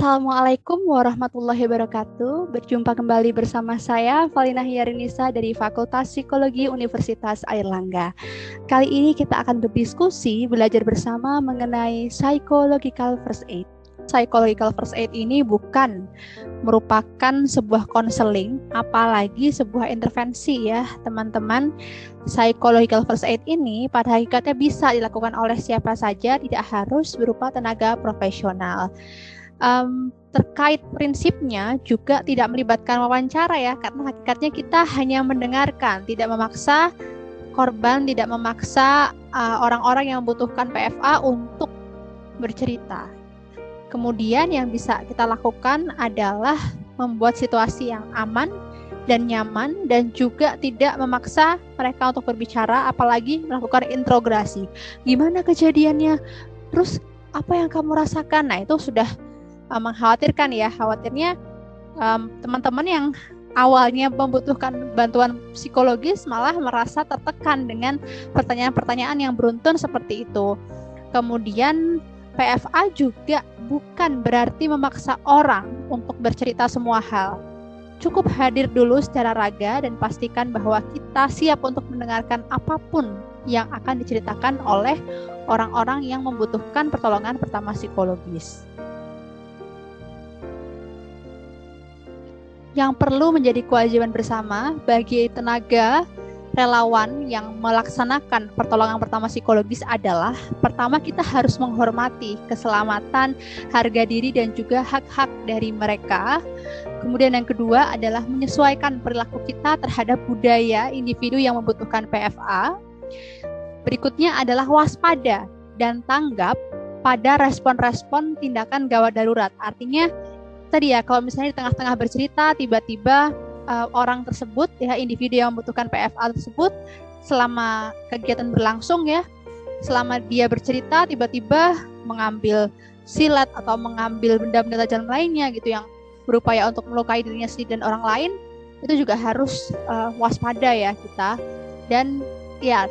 Assalamualaikum warahmatullahi wabarakatuh. Berjumpa kembali bersama saya, Valina Hiarinisa dari Fakultas Psikologi Universitas Airlangga. Kali ini kita akan berdiskusi, belajar bersama mengenai psychological first aid. Psychological first aid ini bukan merupakan sebuah konseling, apalagi sebuah intervensi ya teman-teman. Psychological first aid ini pada hakikatnya bisa dilakukan oleh siapa saja, tidak harus berupa tenaga profesional. Terkait prinsipnya juga tidak melibatkan wawancara ya, karena hakikatnya kita hanya mendengarkan, tidak memaksa korban, tidak memaksa orang-orang yang membutuhkan PFA untuk bercerita. Kemudian yang bisa kita lakukan adalah membuat situasi yang aman dan nyaman, dan juga tidak memaksa mereka untuk berbicara, apalagi melakukan interogasi. Gimana kejadiannya? Terus apa yang kamu rasakan? Nah, itu sudah mengkhawatirkan ya. Khawatirnya teman-teman yang awalnya membutuhkan bantuan psikologis malah merasa tertekan dengan pertanyaan-pertanyaan yang beruntun seperti itu. Kemudian PFA juga bukan berarti memaksa orang untuk bercerita semua hal. Cukup hadir dulu secara raga dan pastikan bahwa kita siap untuk mendengarkan apapun yang akan diceritakan oleh orang-orang yang membutuhkan pertolongan pertama psikologis. Yang perlu menjadi kewajiban bersama bagi tenaga relawan yang melaksanakan pertolongan pertama psikologis adalah, pertama, kita harus menghormati keselamatan, harga diri, dan juga hak-hak dari mereka. Kemudian yang kedua adalah menyesuaikan perilaku kita terhadap budaya individu yang membutuhkan PFA. Berikutnya adalah waspada dan tanggap pada respon-respon tindakan gawat darurat. Artinya tadi ya, kalau misalnya di tengah-tengah bercerita tiba-tiba orang tersebut ya, individu yang membutuhkan PFA tersebut, selama kegiatan berlangsung ya, selama dia bercerita tiba-tiba mengambil silet atau mengambil benda-benda tajam lainnya gitu yang berupaya untuk melukai dirinya sendiri dan orang lain, itu juga harus waspada ya kita. Dan ya,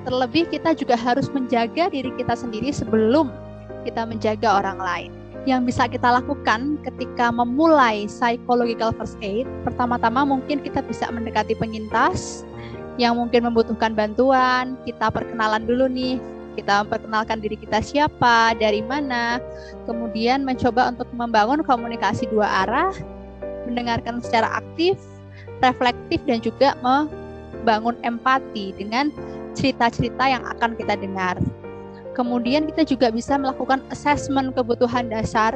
terlebih kita juga harus menjaga diri kita sendiri sebelum kita menjaga orang lain. Yang bisa kita lakukan ketika memulai psychological first aid, pertama-tama mungkin kita bisa mendekati penyintas yang mungkin membutuhkan bantuan. Kita perkenalan dulu nih, kita memperkenalkan diri kita siapa, dari mana, kemudian mencoba untuk membangun komunikasi dua arah, mendengarkan secara aktif, reflektif, dan juga membangun empati dengan cerita-cerita yang akan kita dengar. Kemudian kita juga bisa melakukan assessment kebutuhan dasar,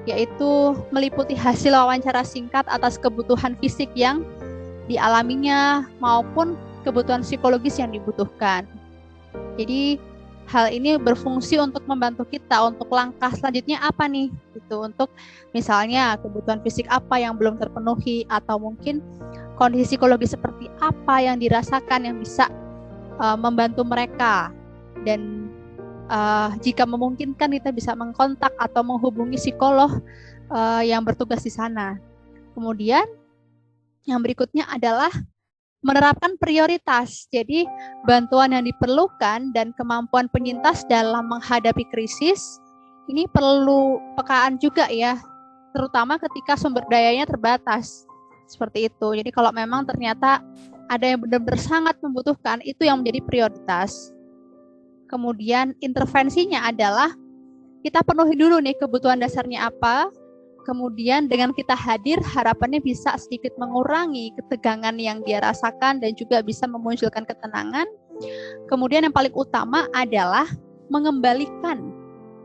yaitu meliputi hasil wawancara singkat atas kebutuhan fisik yang dialaminya maupun kebutuhan psikologis yang dibutuhkan. Jadi hal ini berfungsi untuk membantu kita untuk langkah selanjutnya apa nih, gitu, untuk misalnya kebutuhan fisik apa yang belum terpenuhi, atau mungkin kondisi psikologis seperti apa yang dirasakan yang bisa membantu mereka. Dan jika memungkinkan kita bisa mengkontak atau menghubungi psikolog yang bertugas di sana. Kemudian yang berikutnya adalah menerapkan prioritas. Jadi bantuan yang diperlukan dan kemampuan penyintas dalam menghadapi krisis ini perlu pekaan juga ya, terutama ketika sumber dayanya terbatas. Seperti itu. Jadi kalau memang ternyata ada yang benar-benar sangat membutuhkan, itu yang menjadi prioritas. Kemudian intervensinya adalah kita penuhi dulu nih kebutuhan dasarnya apa. Kemudian dengan kita hadir, harapannya bisa sedikit mengurangi ketegangan yang dia rasakan dan juga bisa memunculkan ketenangan. Kemudian yang paling utama adalah mengembalikan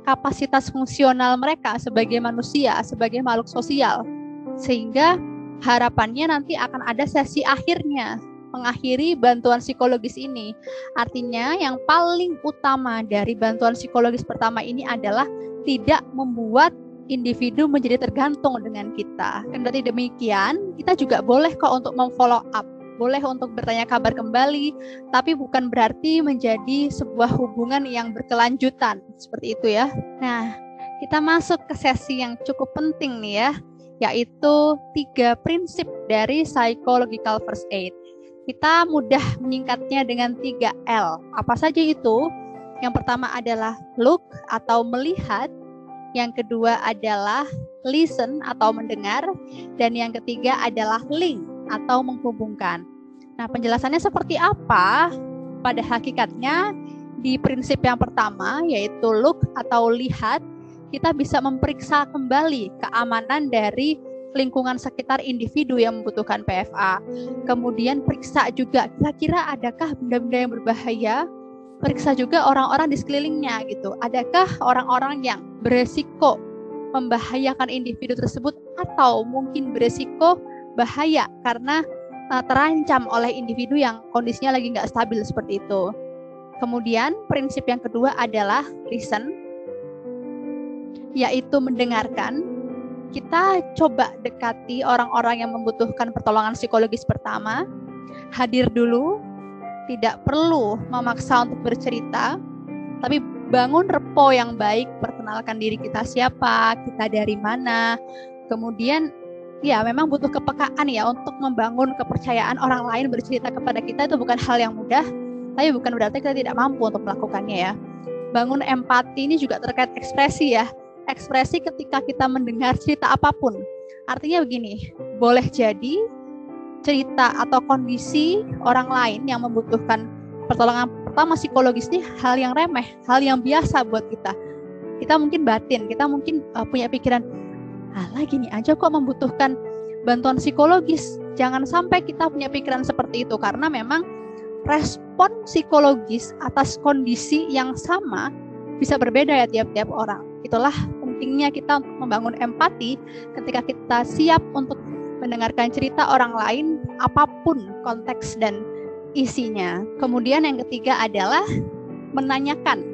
kapasitas fungsional mereka sebagai manusia, sebagai makhluk sosial. Sehingga harapannya nanti akan ada sesi akhirnya, mengakhiri bantuan psikologis ini. Artinya yang paling utama dari bantuan psikologis pertama ini adalah tidak membuat individu menjadi tergantung dengan kita. Kendati demikian, kita juga boleh kok untuk memfollow up, boleh untuk bertanya kabar kembali, tapi bukan berarti menjadi sebuah hubungan yang berkelanjutan. Seperti itu ya. Nah, kita masuk ke sesi yang cukup penting nih ya, yaitu 3 prinsip dari psychological first aid. Kita mudah menyingkatnya dengan 3L. Apa saja itu? Yang pertama adalah look atau melihat, Yang kedua adalah listen atau mendengar, dan yang ketiga adalah link atau menghubungkan. Nah, penjelasannya seperti apa? Pada hakikatnya, di prinsip yang pertama, yaitu look atau lihat, kita bisa memeriksa kembali keamanan dari lingkungan sekitar individu yang membutuhkan PFA. Kemudian periksa juga, kira-kira adakah benda-benda yang berbahaya? Periksa juga orang-orang di sekelilingnya gitu. Adakah orang-orang yang beresiko membahayakan individu tersebut atau mungkin beresiko bahaya karena terancam oleh individu yang kondisinya lagi nggak stabil seperti itu. Kemudian prinsip yang kedua adalah listen, yaitu mendengarkan. Kita coba dekati orang-orang yang membutuhkan pertolongan psikologis pertama, hadir dulu, tidak perlu memaksa untuk bercerita, tapi bangun repo yang baik, perkenalkan diri kita siapa, kita dari mana, kemudian ya memang butuh kepekaan ya untuk membangun kepercayaan orang lain bercerita kepada kita. Itu bukan hal yang mudah, tapi bukan berarti kita tidak mampu untuk melakukannya ya. Bangun empati ini juga terkait ekspresi ya. Ekspresi ketika kita mendengar cerita apapun. Artinya begini, boleh jadi cerita atau kondisi orang lain yang membutuhkan pertolongan pertama psikologis ini hal yang remeh, hal yang biasa buat kita. Kita mungkin batin, kita mungkin punya pikiran, alah gini aja kok membutuhkan bantuan psikologis. Jangan sampai kita punya pikiran seperti itu, karena memang respon psikologis atas kondisi yang sama bisa berbeda ya tiap-tiap orang. Itulah pentingnya kita untuk membangun empati ketika kita siap untuk mendengarkan cerita orang lain apapun konteks dan isinya. Kemudian yang ketiga adalah menanyakan.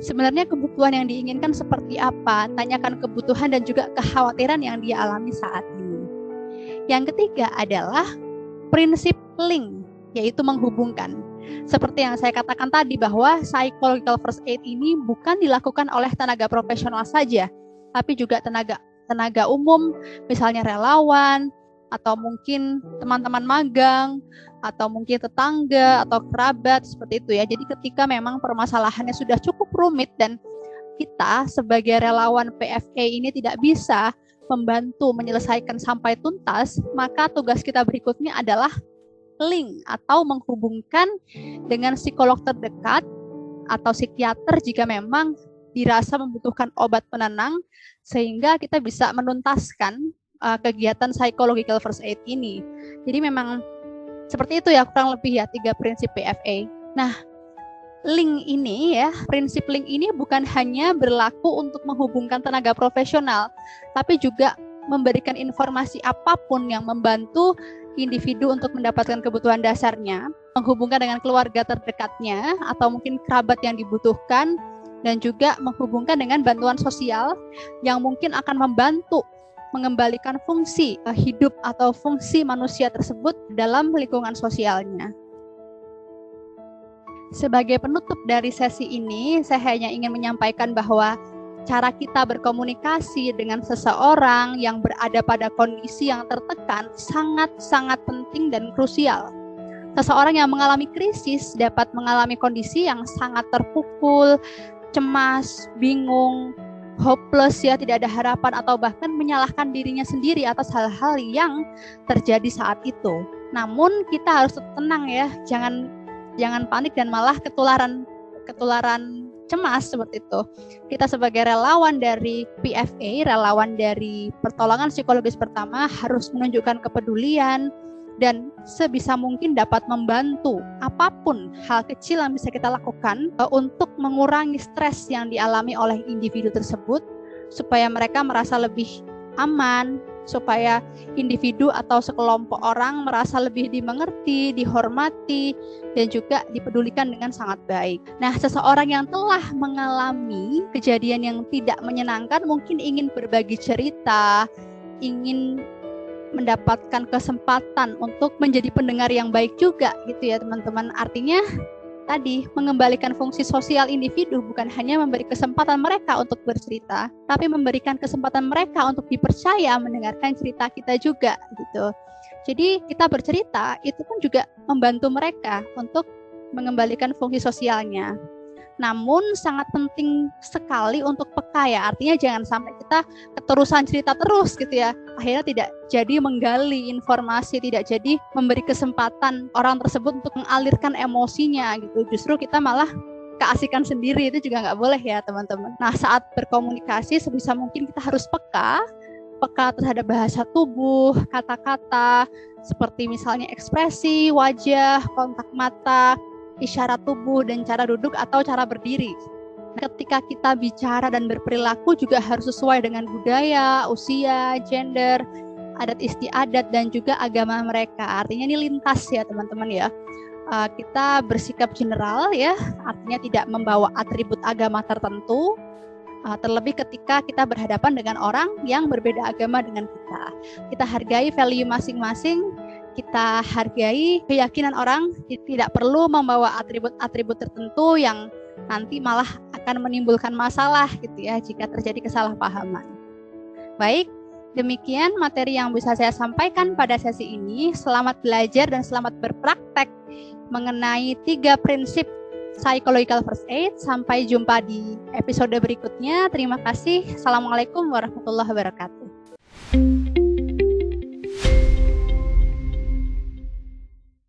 Sebenarnya kebutuhan yang diinginkan seperti apa? Tanyakan kebutuhan dan juga kekhawatiran yang dia alami saat ini. Yang ketiga adalah prinsip link, yaitu menghubungkan. Seperti yang saya katakan tadi bahwa psychological first aid ini bukan dilakukan oleh tenaga profesional saja, tapi juga tenaga umum, misalnya relawan, atau mungkin teman-teman magang, atau mungkin tetangga, atau kerabat, seperti itu ya. Jadi ketika memang permasalahannya sudah cukup rumit dan kita sebagai relawan PFA ini tidak bisa membantu menyelesaikan sampai tuntas, maka tugas kita berikutnya adalah link atau menghubungkan dengan psikolog terdekat atau psikiater jika memang dirasa membutuhkan obat penenang, sehingga kita bisa menuntaskan kegiatan psychological first aid ini. Jadi memang seperti itu ya, kurang lebih ya 3 prinsip PFA. Nah, link ini ya, prinsip link ini bukan hanya berlaku untuk menghubungkan tenaga profesional, tapi juga memberikan informasi apapun yang membantu individu untuk mendapatkan kebutuhan dasarnya, menghubungkan dengan keluarga terdekatnya atau mungkin kerabat yang dibutuhkan, dan juga menghubungkan dengan bantuan sosial yang mungkin akan membantu mengembalikan fungsi hidup atau fungsi manusia tersebut dalam lingkungan sosialnya. Sebagai penutup dari sesi ini, saya hanya ingin menyampaikan bahwa cara kita berkomunikasi dengan seseorang yang berada pada kondisi yang tertekan sangat-sangat penting dan krusial. Seseorang yang mengalami krisis dapat mengalami kondisi yang sangat terpukul, cemas, bingung, hopeless ya, tidak ada harapan, atau bahkan menyalahkan dirinya sendiri atas hal-hal yang terjadi saat itu. Namun kita harus tenang ya, jangan panik dan malah ketularan cemas seperti itu. Kita sebagai relawan dari PFA, relawan dari pertolongan psikologis pertama, harus menunjukkan kepedulian dan sebisa mungkin dapat membantu apapun hal kecil yang bisa kita lakukan untuk mengurangi stres yang dialami oleh individu tersebut, supaya mereka merasa lebih aman, supaya individu atau sekelompok orang merasa lebih dimengerti, dihormati, dan juga dipedulikan dengan sangat baik. Nah, seseorang yang telah mengalami kejadian yang tidak menyenangkan mungkin ingin berbagi cerita, ingin mendapatkan kesempatan untuk menjadi pendengar yang baik juga gitu ya teman-teman. Artinya tadi mengembalikan fungsi sosial individu, bukan hanya memberi kesempatan mereka untuk bercerita, tapi memberikan kesempatan mereka untuk dipercaya mendengarkan cerita kita juga gitu. Jadi kita bercerita itu pun juga membantu mereka untuk mengembalikan fungsi sosialnya. Namun sangat penting sekali untuk peka ya, artinya jangan sampai kita keterusan cerita terus gitu ya. Akhirnya tidak jadi menggali informasi, tidak jadi memberi kesempatan orang tersebut untuk mengalirkan emosinya gitu. Justru kita malah keasikan sendiri, itu juga nggak boleh ya teman-teman. Nah, saat berkomunikasi sebisa mungkin kita harus peka terhadap bahasa tubuh, kata-kata, seperti misalnya ekspresi, wajah, kontak mata, isyarat tubuh, dan cara duduk atau cara berdiri. Ketika kita bicara dan berperilaku juga harus sesuai dengan budaya, usia, gender, adat istiadat, dan juga agama mereka. Artinya ini lintas ya teman-teman ya. Kita bersikap general ya, artinya tidak membawa atribut agama tertentu, terlebih ketika kita berhadapan dengan orang yang berbeda agama dengan kita. Kita hargai value masing-masing, kita hargai keyakinan orang, tidak perlu membawa atribut-atribut tertentu yang nanti malah akan menimbulkan masalah gitu ya jika terjadi kesalahpahaman. Baik, demikian materi yang bisa saya sampaikan pada sesi ini. Selamat belajar dan selamat berpraktek mengenai 3 prinsip psychological first aid. Sampai jumpa di episode berikutnya. Terima kasih. Assalamualaikum warahmatullahi wabarakatuh.